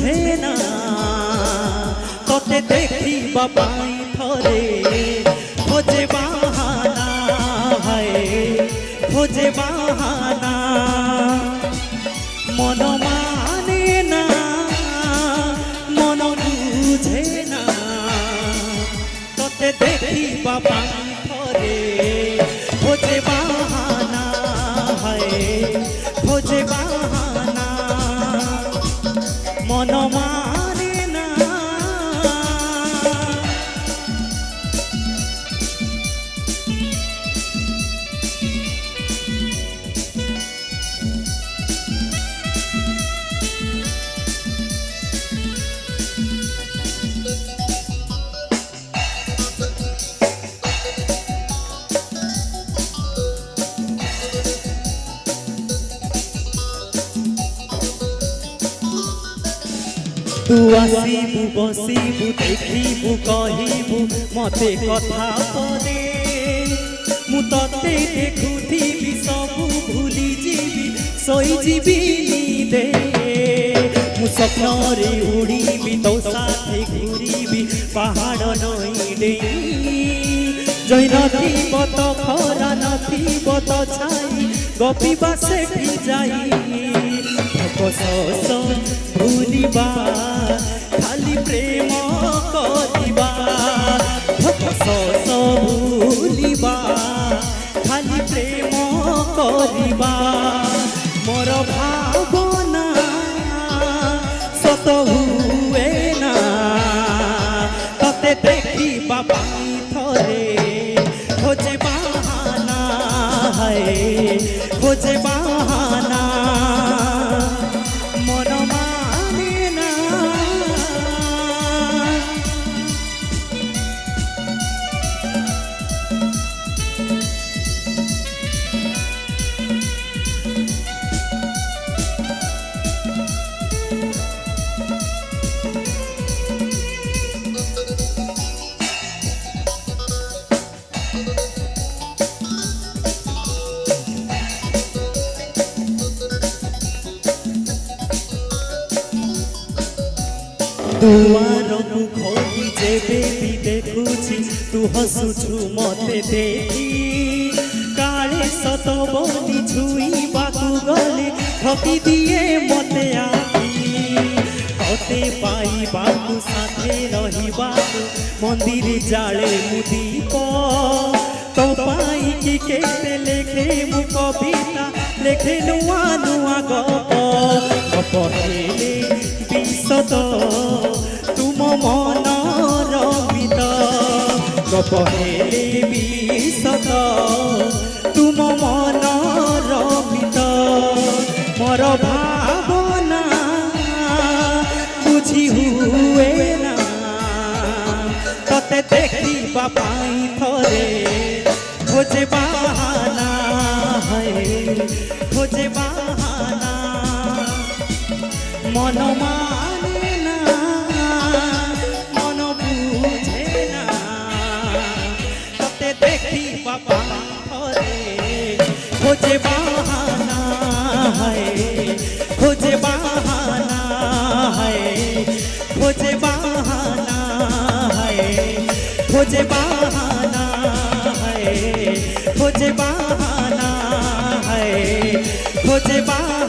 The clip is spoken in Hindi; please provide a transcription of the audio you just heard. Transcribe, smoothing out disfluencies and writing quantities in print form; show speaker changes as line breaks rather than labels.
बुझे ना तोते देखी बाबाई थरे खोजे बहाना है खोजे बहाना मन माने ना मन बुझे ना तोते देखी बाबाई थरे खोजे बहाना है खोजे बहाना मन माने ना तू आसीबू बसीबू देखीबू कहबू मते कथा पदे मु तते देखुथिबी सबू भूली जीवी सोई जीवी दे मु स्वप्नरे उड़ीबी तो साथे घूरीबी पहाड़ नई डेई जई नथिब तो खरा नथिब तो छाई गपिबा सेठी जाई भूलिबा खाली प्रेम करिबा भूलिबा खाली प्रेम करिबा मोर भावना सत हुए ना तते देखिबा पाई थरे खोजे बहाना है खोजे बहाना दुआर को खोली जेबे भी देखुची तू हसुछु मते देखी काले सत बोली छुई बाकू गले ठकी दिए मते आखी तोते पाई बाकू साथे रही बाकू मंदिर जाले मुदीप तो पाई की केते लेखे मु कविता लेखे नुआ नुआ गप हेले विशद तुम मन रमित गप हेले विशद तुम मन रमित मोर भावना बुझी हुए ना तते देखिबा पाई थरे खोजे बहाना है खोजे बहाना मन माने ना मन बुझे ना तते देखिबा पाई थरे खोजे बहाना है खोजे बहाना है खोजे बहाना है खोजे बहाना है खोजे बहाना है खोजे बहाना